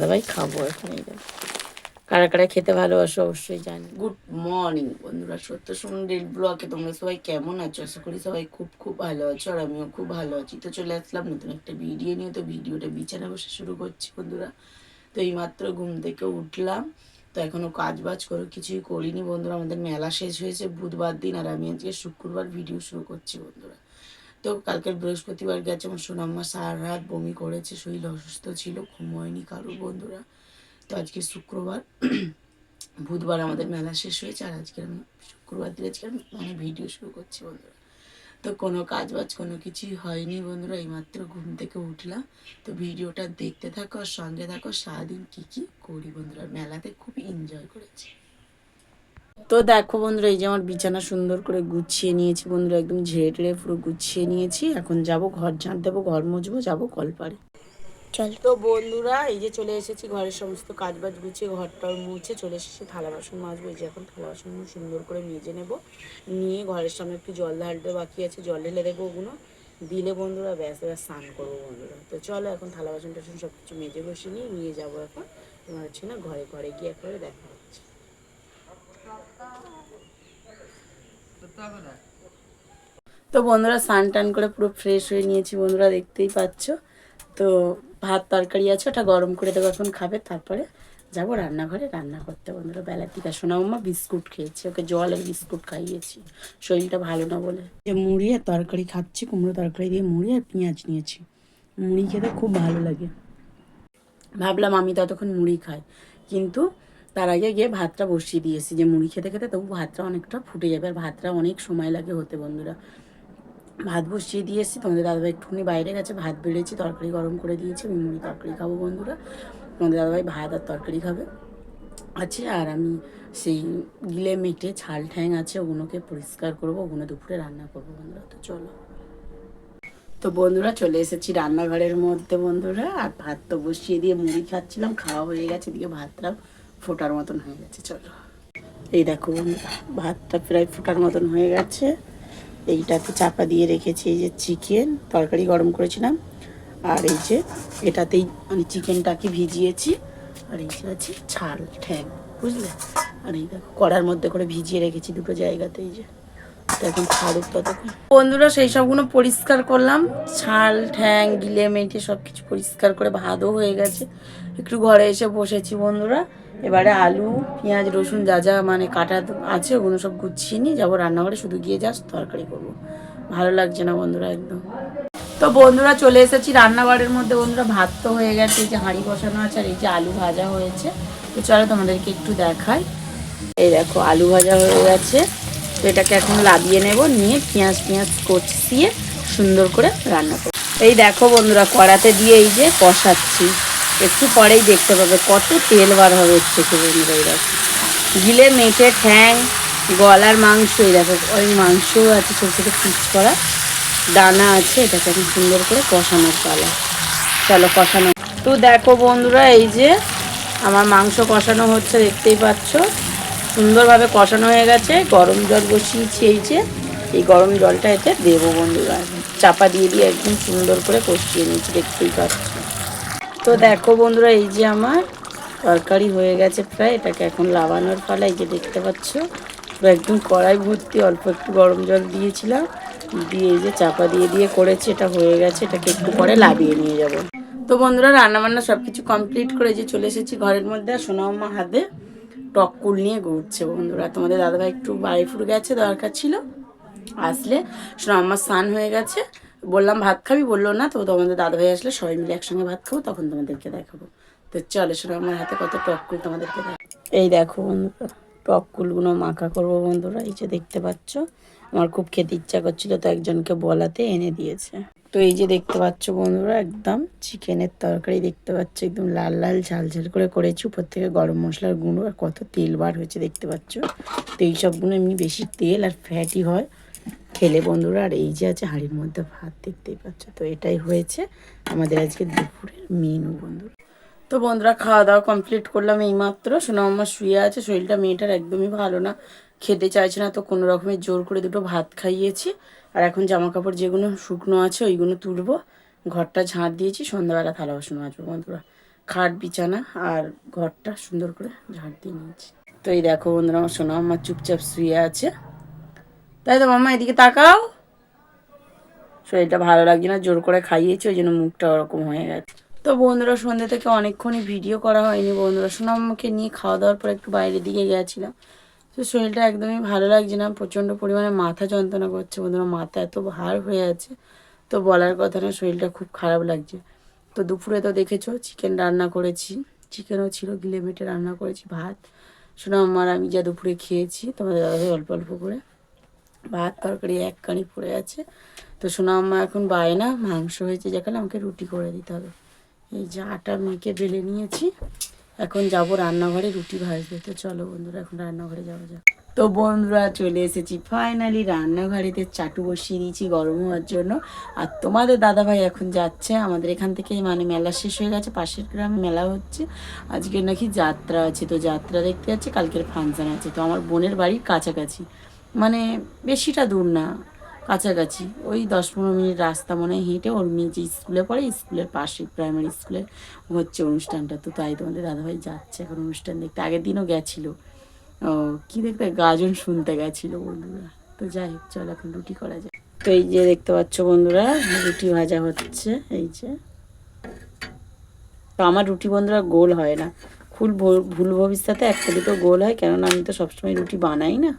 দাদাভাই খাবো এখন। এই দেখো কারা কারা খেতে ভালোবাসো অবশ্যই জানি। গুড মর্নিং বন্ধুরা, সত্য সুন্দর ব্লগে তোমরা সবাই কেমন আছো? আশা করি সবাই খুব খুব ভালো আছো, আর আমিও খুব ভালো আছি। তো চলে আসলাম নতুন একটা ভিডিও নিয়ে। তো ভিডিওটা বিছানা বসে শুরু করছি বন্ধুরা। তো এইমাত্র ঘুম থেকে উঠলাম, তো এখনও কাজ বাজ করে কিছুই করিনি বন্ধুরা। আমাদের মেলা শেষ হয়েছে বুধবার দিন, আর আমি আজকে শুক্রবার ভিডিও শুরু করছি বন্ধুরা। তো কালকের বৃহস্পতিবার গেছে আমার সোনাম্মা, সারা রাত বমি করেছে, শরীর অসুস্থ ছিল, ঘুম হয়নি কারো বন্ধুরা। তো আজকে শুক্রবার, বুধবার আমাদের মেলা শেষ হয়েছে, আর আজকে আমি শুক্রবার দিন আজকে আমি ভিডিও শুরু করছি বন্ধুরা। তো কোনো কাজ বাজ কোনো কিছুই হয়নি বন্ধুরা, এইমাত্র ঘুম থেকে উঠলাম। তো ভিডিওটা দেখতে থাকো আর সঙ্গে থাকো, সারাদিন কী কী করি বন্ধুরা। মেলাতে খুব এনজয় করেছি। তো দেখো বন্ধুরা, এই যে আমার বিছানা সুন্দর করে গুছিয়ে নিয়েছি বন্ধুরা, একদম ঝেড়ে টেড়ে পুরো গুছিয়ে নিয়েছি। এখন যাব ঘর ঝাঁট দেবো, ঘর মুছবো, যাবো কলপারে। চল। তো বন্ধুরা এই যে চলে এসেছি, ঘরের সমস্ত কাজ বাজ গুছিয়ে ঘরটাও মুছে চলে এসেছি। থালা বাসন মাজবো, এই যে এখন থালা বাসন সুন্দর করে মেজে নেব, নিয়ে ঘরের সামনে একটু জল ঢালতে বাকি আছে, জল ঢেলে দেবো ওগুলো দিলে বন্ধুরা, ব্যাস ব্যাস স্নান করবো বন্ধুরা। তো চলো এখন থালা বাসন টাসন সব কিছু মেজে বসে নিয়ে যাবো এখন। তোমার হচ্ছে না ঘরে ঘরে গিয়ে একবারে দেখা হচ্ছে। তো বন্ধুরা স্নান টান করে পুরো ফ্রেশ হয়ে নিয়েছি বন্ধুরা, দেখতেই পাচ্ছ। তো ভাত তরকারি আছে, ওটা গরম করে দেবো, এখন খাবে। তারপরে যাব রান্নাঘরে রান্না করতে বন্ধুরা। বেলার দিকে সোনামা বিস্কুট খেয়েছে, ওকে জল আর বিস্কুট খাইয়েছি, শরীরটা ভালো না বলে। যে মুড়ি আর তরকারি খাচ্ছি, কুমড়ো তরকারি দিয়ে মুড়ি আর পেঁয়াজ নিয়েছি। মুড়ি খেতে খুব ভালো লাগে, ভাবলাম আমি ততক্ষণ মুড়ি খাই, কিন্তু তার আগে গিয়ে ভাতটা বসিয়ে দিয়েছি, যে মুড়ি খেতে খেতে তবু ভাতটা অনেকটা ফুটে যাবে, আর ভাতটা অনেক সময় লাগে হতে বন্ধুরা। ভাত বসিয়ে দিয়ে এসেছি, তোমাদের দাদাভাই একটুখানি বাইরে গেছে, ভাত বেড়েছি, তরকারি গরম করে দিয়েছি, আমি মুড়ি তরকারি খাবো বন্ধুরা। তোমাদের দাদাভাই ভাত আর তরকারি খাবে আছে, আর আমি সেই গিলে মেটে ছাল ঠ্যাং আছে, ওগুলোকে পরিষ্কার করবো, ওগুলো দুপুরে রান্না করবো বন্ধুরা। তো চলো। তো বন্ধুরা চলে এসেছি রান্নাঘরের মধ্যে বন্ধুরা, আর ভাত তো বসিয়ে দিয়ে মুড়ি খাচ্ছিলাম, খাওয়া হয়ে গেছে, এদিকে ভাতটা ফোটার মতন হয়ে গেছে। চলো এই দেখো বন্ধুরা, ভাতটা প্রায় ফোটার মতন হয়ে গেছে। এইটাতে চাপা দিয়ে রেখেছি এই যে চিকেন, তরকারি গরম করেছিলাম, আর এই যে এটাতেই মানে চিকেনটাকে ভিজিয়েছি, আর এই যে আছে ছাল ঠ্যাং, বুঝলে। আর এই দেখো কড়ার মধ্যে করে ভিজিয়ে রেখেছি দুটো জায়গাতে, এই যে এখন ছাড়ুক ততক্ষণ বন্ধুরা। সেই সবগুলো পরিষ্কার করলাম, ছাল ঠ্যাং গিলে মেটে সব কিছু পরিষ্কার করে ভাতও হয়ে গেছে। একটু ঘরে এসে বসেছি বন্ধুরা, এবারে আলু পেঁয়াজ রসুন যা যা মানে কাটা আছে ওগুলো সব গুছিয়ে নিয়ে যাবো রান্নাঘরে, শুধু গিয়ে জাস্ট তরকারি করবো। ভালো লাগছে না বন্ধুরা একদম। তো বন্ধুরা চলে এসেছি রান্নাঘরের মধ্যে বন্ধুরা, ভাত তো হয়ে গেছে, এই যে হাঁড়ি বসানো আছে, আর এই যে আলু ভাজা হয়েছে। তো চলো তোমাদেরকে একটু দেখাই। এই দেখো আলু ভাজা হয়ে গেছে, তো এটাকে এখন লাবিয়ে নেব, নিয়ে পেঁয়াজ পেঁয়াজ কষিয়ে সুন্দর করে রান্না করব। এই দেখো বন্ধুরা কড়াতে দিয়ে এই যে কষাচ্ছি, একটু পরেই দেখতে পাবে কত তেল বার হবে হচ্ছে বন্ধুরা। এই দেখো গিলে মেটে ঠ্যাং গলার মাংস, এই দেখো ওই মাংসও আছে, ছোটো ছোটো পিস করা দানা আছে, এটাকে এখন সুন্দর করে কষানোর পালা। চলো কষানো। তো দেখো বন্ধুরা এই যে আমার মাংস কষানো হচ্ছে, দেখতেই পাচ্ছ সুন্দরভাবে কষানো হয়ে গেছে। গরম জল বসিয়েছি, এই যে এই গরম জলটা এতে দেবো বন্ধুরা, চাপা দিয়ে দিয়ে একদম সুন্দর করে কষিয়ে নিয়েছি, দেখতেই পাচ্ছ। তো দেখো বন্ধুরা এই যে আমার তরকারি হয়ে গেছে প্রায়, এটাকে এখন লাবানোর পালা। এই যে দেখতে পাচ্ছ পুরো একদম কড়াই ভর্তি, অল্প একটু গরম জল দিয়েছিলাম, দিয়ে এই যে চাপা দিয়ে দিয়ে করেছি, এটা হয়ে গেছে, এটাকে একটু পরে লাবিয়ে নিয়ে যাব। তো বন্ধুরা রান্নাবান্না সব কিছু কমপ্লিট করে যে চলে এসেছি ঘরের মধ্যে, আর সোনাম্মা হাতে টক কুল নিয়ে ঘুরছে বন্ধুরা। তোমাদের দাদাভাই একটু বাড়িপুর গেছে, দরকার ছিল, আসলে সোনাম্মার স্নান হয়ে গেছে, বললাম ভাত খাবি, বললো না। তো তোমাদের দাদাভাই আসলে সবাই মিলে একসঙ্গে ভাত খাবো, তখন তোমাদেরকে দেখাবো। তো চলে সোনাম্মার হাতে কত টক কুল তোমাদেরকে দেখাবো। এই দেখো বন্ধুরা টক কুলগুলো মাখা করবো বন্ধুরা, এই যে দেখতে পাচ্ছ। আমার খুব খেতে ইচ্ছা করছিল, তো একজনকে বলাতে এনে দিয়েছে। তো এই যে দেখতে পাচ্ছ বন্ধুরা একদম চিকেনের তরকারি, দেখতে পাচ্ছ একদম লাল লাল ঝাল ঝাল করে করেছি, উপর থেকে গরম মশলার গুঁড়ো, আর কত তেল বার হয়েছে দেখতে পাচ্ছ। তো এই সবগুলো এমনি বেশি তেল আর ফ্যাটি হয় খেলে বন্ধুরা। আর এই যে আছে হাঁড়ির মধ্যে ভাত, দেখতেই পাচ্ছ। তো এটাই হয়েছে আমাদের আজকে দুপুরের মেনু বন্ধুরা। তো বন্ধুরা খাওয়া দাওয়া কমপ্লিট করলাম এইমাত্র, সোনাম্মা শুয়ে আছে, শরীরটা মেয়েটার একদমই ভালো না, খেতে চাইছে না, তো কোনো রকমের জোর করে দুটো ভাত খাইয়েছি। আর এখন জামা কাপড় যেগুলো শুকনো আছে ওইগুলো তুলবো, ঘরটা ঝাঁট দিয়েছি, সন্ধ্যাবেলা থালা বাসন মাজবো বন্ধুরা। খাট বিছানা আর ঘরটা সুন্দর করে ঝাড় দিয়ে নিয়েছি। তো এই দেখো বন্ধুরা, আমার সোনা আমার চুপচাপ শুয়ে আছে। তাই তো মাম্মা এদিকে তাকাও। শরীরটা ভালো লাগছে না, জোর করে খাইয়েছি, ওই জন্য মুখটা ওরকম হয়ে গেছে। তো বন্ধুরা সন্ধ্যে থেকে অনেকক্ষণই ভিডিও করা হয়নি বন্ধুরা। সোনাম্মাকে নিয়ে খাওয়া দাওয়ার পর একটু বাইরের দিকে গেছিলাম। তো শরীরটা একদমই ভালো লাগছে না, প্রচণ্ড পরিমাণে মাথা যন্ত্রণা করছে বন্ধুরা, মাথা এত ভার হয়ে আছে তো বলার কথা না, শরীরটা খুব খারাপ লাগছে। তো দুপুরে তো দেখেছো চিকেন রান্না করেছি, চিকেনও ছিল, গিলে মেটে রান্না করেছি, ভাত সোনাম্মার আমি যা দুপুরে খেয়েছি, তোমাদের দাদাভাই অল্প অল্প করে, ভাত তরকারি এক কানি পড়ে আছে। তো সোনাম্মা এখন বায়না মাংস হয়েছে যেখানে আমাকে রুটি করে দিতে হবে। এই যে আটা মেখে বেলে নিয়েছি, এখন যাব রান্নাঘরে রুটি ভাজতে। তো চলো বন্ধুরা এখন রান্নাঘরে যাওয়া যাক। তো বন্ধুরা চলে এসেছি ফাইনালি রান্নাঘরেতে, চাটু বসিয়ে দিয়েছি গরম হওয়ার জন্য। আর তোমাদের দাদাভাই এখন যাচ্ছে আমাদের এখান থেকে, মানে মেলা শেষ হয়ে গেছে, পাশের গ্রামে মেলা হচ্ছে, আজকে নাকি যাত্রা আছে, তো যাত্রা দেখতে যাচ্ছে, কালকের ফাংশান আছে। তো আমার বোনের বাড়ির কাছাকাছি, মানে বেশিটা দূর না, কাছাকাছি ওই 10-15 মিনিট রাস্তা মনে হয় হেঁটে। ওর মেয়ে যে স্কুলে পড়ে, স্কুলের পাশে প্রাইমারি স্কুলে হচ্ছে অনুষ্ঠানটা। তো তাই তোমাদের দাদাভাই যাচ্ছে এখন অনুষ্ঠান দেখতে, আগের দিনও গেছিলো। ও কী দেখতে, গাজন শুনতে গেছিলো বন্ধুরা। তো যাই হোক চল এখন রুটি করা যায়। তো এই যে দেখতে পাচ্ছ বন্ধুরা, রুটি ভাজা হচ্ছে এই যে। তো আমার রুটি বন্ধুরা গোল হয় না, ভুল ভবিষ্যতে একটা দুটো গোল হয়, কেননা আমি তো সবসময় রুটি বানাই না।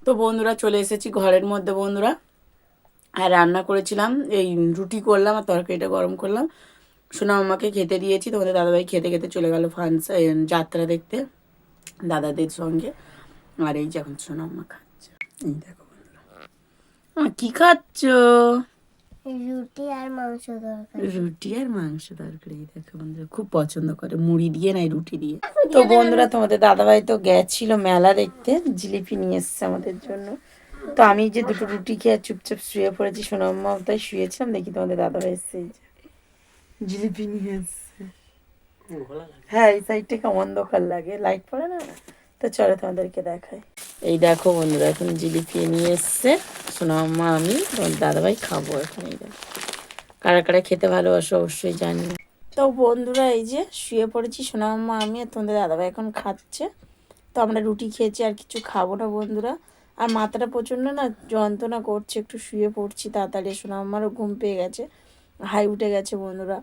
তো বন্ধুরা চলে এসেছি ঘরের মধ্যে বন্ধুরা, আর রান্না করেছিলাম, এই রুটি করলাম আর তরকারিটা গরম করলাম, সোনা আমাকে খেতে দিয়েছি। তোমাদের দাদাভাই খেতে খেতে চলে গেল যাত্রা দেখতে দাদাদের সঙ্গে। আর এই যে এখন সোনা আম্মা খাচ্ছে, এই দেখো বন্ধুরা। কি খাচ্ছ? রুটি আর মাংস তরকারি। রুটি আর মাংস তরকারি, দেখো বন্ধুরা খুব পছন্দ করে, মুড়ি দিয়ে নাই রুটি দিয়ে। তো বন্ধুরা তোমাদের দাদাভাই তো গেছিল মেলা দেখতে, জিলিপি নিয়ে এসছে আমাদের জন্য। তো আমি যে দুটো রুটি খেয়ে চুপচাপ শুয়ে পড়েছি, সোনাম্মাও তাই শুয়েছিলাম, দেখি তোমাদের দাদাভাই এসছে, এই যে জিলিপি নিয়ে এসছে। হ্যাঁ এই সাইডটা কেমন অন্ধকার লাগে, লাইট পড়ে না। তো চলো তোমাদেরকে দেখাই। এই দেখো বন্ধুরা এখন জিলিপি নিয়ে এসছে সোনাম্মা, আমি তোমার দাদাভাই খাবো এখন। এই দেখো কারা কারা খেতে ভালোবাসো অবশ্যই জানি। তো বন্ধুরা এই যে শুয়ে পড়েছি সোনাম্মা আমি, আর তোমাদের দাদাভাই এখন খাচ্ছে। তো আমরা রুটি খেয়েছি, আর কিছু খাবো না বন্ধুরা। আর মাথাটা প্রচণ্ড না যন্ত্রণা করছে, একটু শুয়ে পড়ছি তাড়াতাড়ি। সোনাম্মারও ঘুম পেয়ে গেছে, হাই উঠে গেছে বন্ধুরা।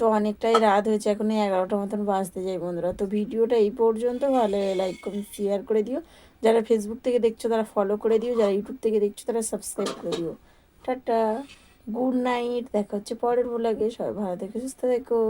তো অনেকটাই রাত হয়েছে, এখন 11টার মতন বাজতে যাই বন্ধুরা। তো ভিডিওটা এই পর্যন্ত, ভালো লাইক কমেন্ট শেয়ার করে দিও, যারা ফেসবুক থেকে দেখছো তারা ফলো করে দিও, যারা ইউটিউব থেকে দেখছো তারা সাবস্ক্রাইব করে দিও। টাটা, গুড নাইট, দেখা হচ্ছে পরের ব্লগে, সবাই ভালো থেকো সুস্থ থেকো।